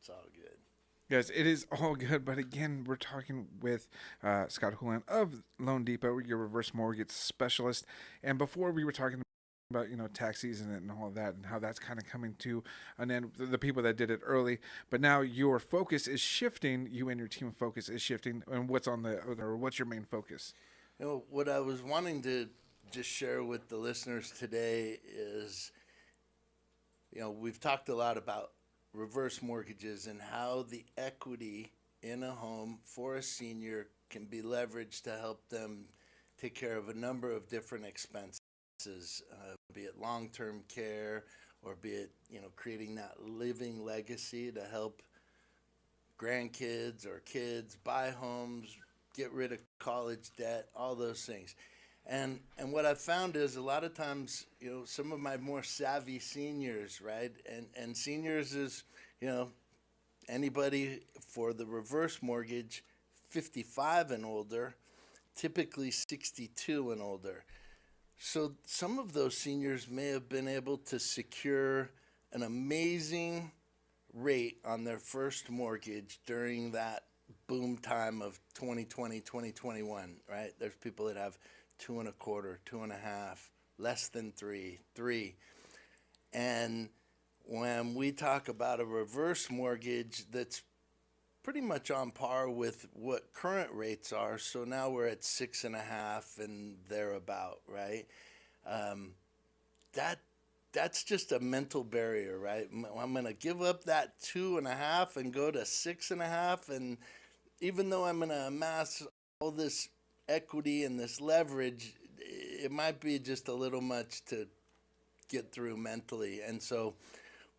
It's all good. Yes, it is all good. But again, we're talking with Scott Hoolahan of loanDepot, your reverse mortgage specialist. And before we were talking about tax season and all of that and how that's kind of coming to an end, the people that did it early, but now your focus is shifting, you and your team focus is shifting, and what's on the or what's your main focus? What I was wanting to just share with the listeners today is, we've talked a lot about reverse mortgages and how the equity in a home for a senior can be leveraged to help them take care of a number of different expenses, be it long-term care or be it, creating that living legacy to help grandkids or kids buy homes, get rid of college debt, all those things. And what I've found is a lot of times, some of my more savvy seniors, right? And seniors is, you know, anybody for the reverse mortgage 55 and older, typically 62 and older. So some of those seniors may have been able to secure an amazing rate on their first mortgage during that boom time of 2020, 2021, right? There's people that have two and a quarter, two and a half, less than three, three. And when we talk about a reverse mortgage that's pretty much on par with what current rates are, so now we're at 6.5 and thereabout, right? That that's just a mental barrier, right? I'm going to give up that 2.5 and go to 6.5, and even though I'm going to amass all this equity and this leverage, it might be just a little much to get through mentally. And so,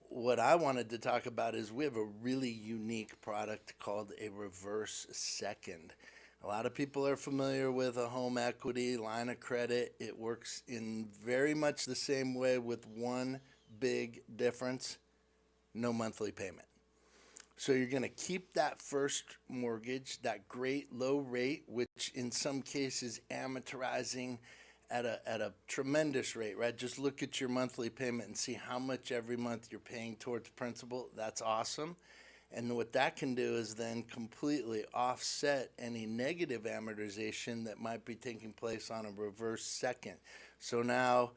what I wanted to talk about is we have a really unique product called a reverse second. A lot of people are familiar with a home equity line of credit. It works in very much the same way with one big difference: no monthly payment. So you're going to keep that first mortgage, that great low rate, which in some cases amortizing at a tremendous rate, right? Just look at your monthly payment and see how much every month you're paying towards principal. That's awesome. And what that can do is then completely offset any negative amortization that might be taking place on a reverse second. So now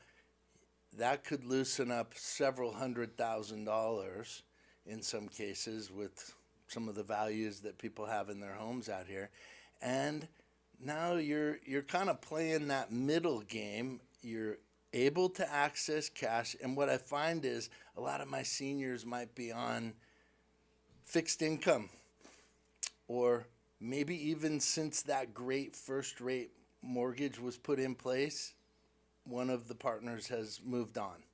that could loosen up several $100,000 in some cases with some of the values that people have in their homes out here. And now you're kind of playing that middle game. You're able to access cash. And what I find is a lot of my seniors might be on fixed income, or maybe even since that great first rate mortgage was put in place, one of the partners has moved on.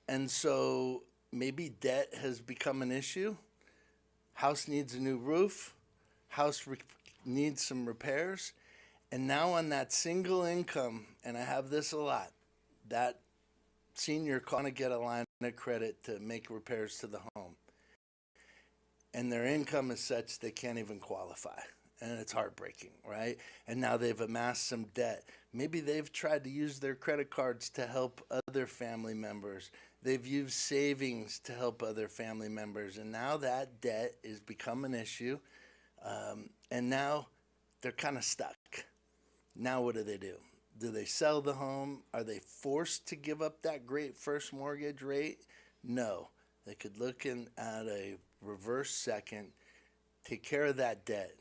And so maybe debt has become an issue. House needs a new roof. Needs some repairs. And now on that single income, and I have this a lot, that senior can't get a line of credit to make repairs to the home. And their income is such they can't even qualify. And it's heartbreaking, right? And now they've amassed some debt. Maybe they've tried to use their credit cards to help other family members. They've used savings to help other family members. And now that debt is become an issue. And now they're kind of stuck. Now what do? Do they sell the home? Are they forced to give up that great first mortgage rate? No. They could look at a reverse second, take care of that debt,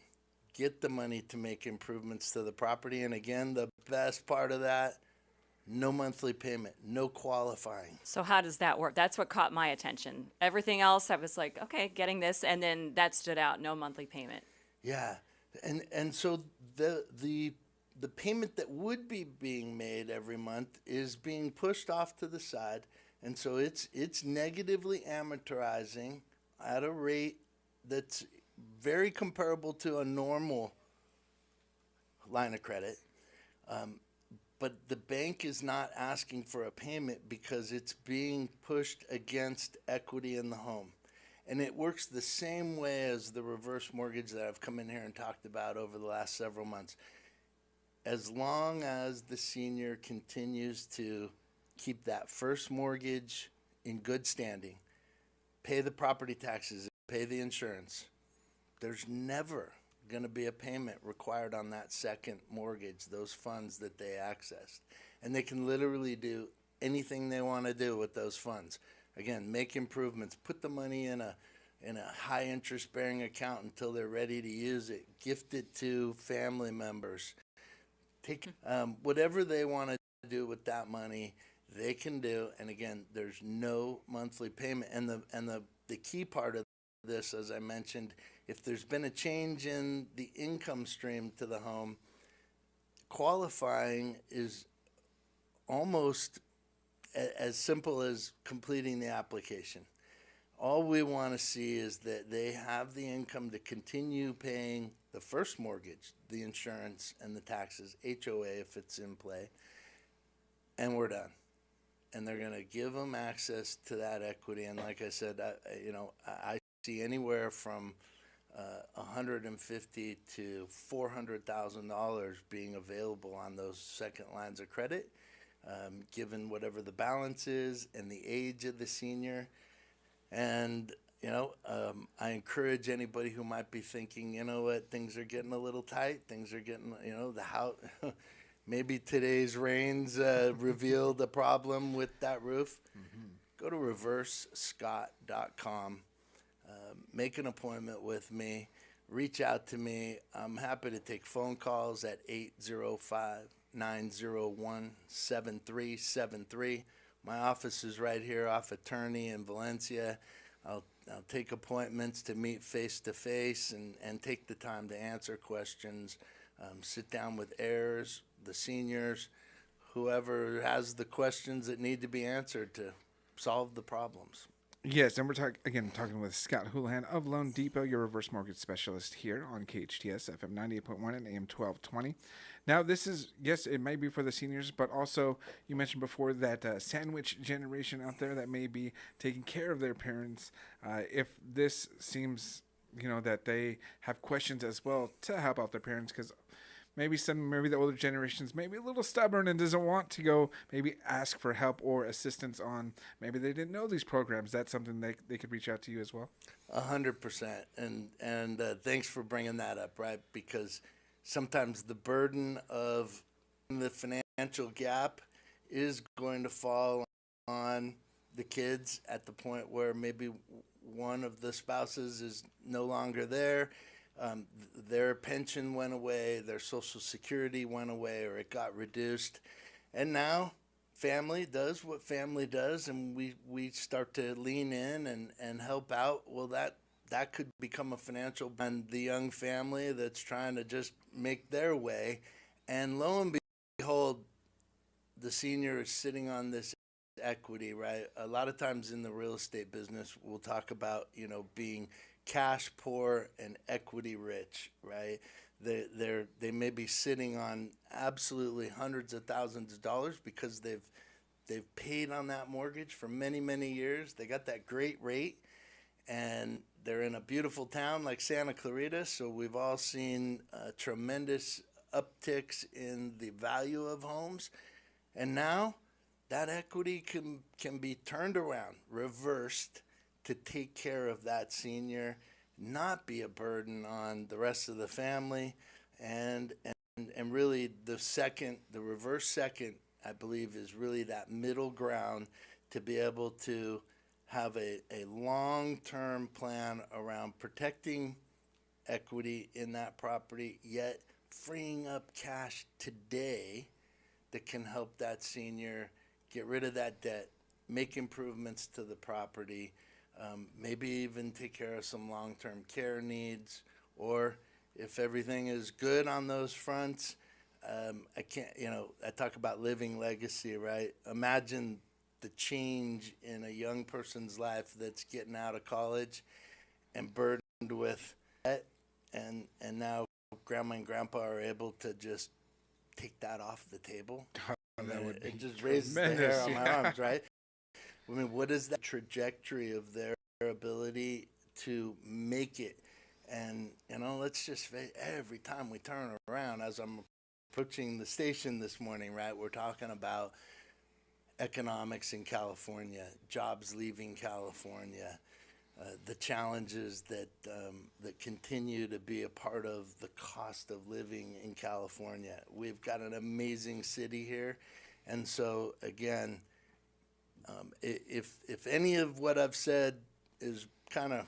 get the money to make improvements to the property. And again, the best part of that, no monthly payment, no qualifying. So how does that work? That's what caught my attention. Everything else, I was like, okay, getting this, and then that stood out, no monthly payment. Yeah. And so the payment that would be being made every month is being pushed off to the side. And so it's negatively amortizing at a rate that's very comparable to a normal line of credit. But the bank is not asking for a payment because it's being pushed against equity in the home. And it works the same way as the reverse mortgage that I've come in here and talked about over the last several months. As long as the senior continues to keep that first mortgage in good standing, pay the property taxes pay the insurance. There's never going to be a payment required on that second mortgage, those funds that they accessed. And they can literally do anything they want to do with those funds. Again, make improvements, put the money in a high interest bearing account until they're ready to use it, gift it to family members. Take whatever they want to do with that money, they can do. And again, there's no monthly payment. And the key part of this, as I mentioned, if there's been a change in the income stream to the home, qualifying is almost as simple as completing the application. All we want to see is that they have the income to continue paying the first mortgage, the insurance and the taxes, HOA if it's in play, and we're done. And they're going to give them access to that equity. And like I said, I see anywhere from $150,000 to $400,000 being available on those second lines of credit, given whatever the balance is and the age of the senior. And I encourage anybody who might be thinking, you know what, things are getting a little tight. Things are getting, the house. Maybe today's rains revealed a problem with that roof. Mm-hmm. Go to reversescott.com. Make an appointment with me. Reach out to me. I'm happy to take phone calls at 805-901-7373. My office is right here off Attorney in Valencia. I'll take appointments to meet face-to-face and take the time to answer questions. Sit down with heirs, the seniors, whoever has the questions that need to be answered to solve the problems. Yes, and we're talking with Scott Hoolahan of loanDepot, your reverse mortgage specialist here on KHTS FM 98.1 and AM 1220. Now, this is, yes, it may be for the seniors, but also you mentioned before that sandwich generation out there that may be taking care of their parents. If this seems, that they have questions as well to help out their parents, because maybe the older generations may be a little stubborn and doesn't want to go maybe ask for help or assistance on, maybe they didn't know these programs. That's something they could reach out to you as well. 100%. And thanks for bringing that up, right? Because sometimes the burden of the financial gap is going to fall on the kids at the point where maybe one of the spouses is no longer there. Their pension went away, their Social Security went away, or it got reduced. And now family does what family does, and we start to lean in and help out. Well, that could become a financial, and the young family that's trying to just make their way. And lo and behold, the senior is sitting on this equity, right? A lot of times in the real estate business, we'll talk about, being cash poor and equity rich, right? They may be sitting on absolutely hundreds of thousands of dollars because they've paid on that mortgage for many, many years. They got that great rate, and they're in a beautiful town like Santa Clarita. So we've all seen tremendous upticks in the value of homes, and now that equity can be turned around, reversed, to take care of that senior, not be a burden on the rest of the family, and really the reverse second, I believe, is really that middle ground to be able to have a long-term plan around protecting equity in that property, yet freeing up cash today that can help that senior get rid of that debt, make improvements to the property, maybe even take care of some long-term care needs, or if everything is good on those fronts, I talk about living legacy, right? Imagine the change in a young person's life that's getting out of college and burdened with debt, and now grandma and grandpa are able to just take that off the table. That would be it just raises the hair on my arms, right? I mean, what is that trajectory of their ability to make it? And, let's just face every time we turn around, as I'm approaching the station this morning, right, we're talking about economics in California, jobs leaving California, the challenges that continue to be a part of the cost of living in California. We've got an amazing city here, and so again, if any of what I've said is kind of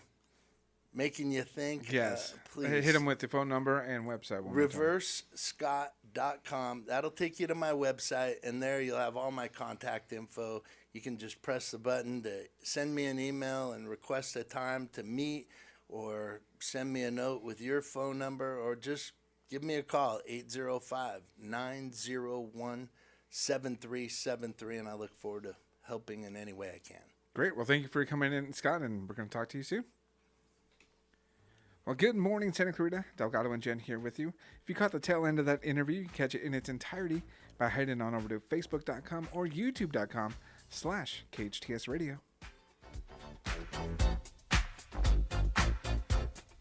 making you think, Yes. please Hit them with the phone number and website. One more time. reversescott.com. That'll take you to my website, and there you'll have all my contact info. You can just press the button to send me an email and request a time to meet, or send me a note with your phone number, or just give me a call, 805-901-7373, and I look forward to helping in any way I can. Great. Well, thank you for coming in, Scott, and we're going to talk to you soon. Well, good morning, Santa Clarita. Delgado and Jen here with you. If you caught the tail end of that interview, you can catch it in its entirety by heading on over to facebook.com or youtube.com/KHTS Radio.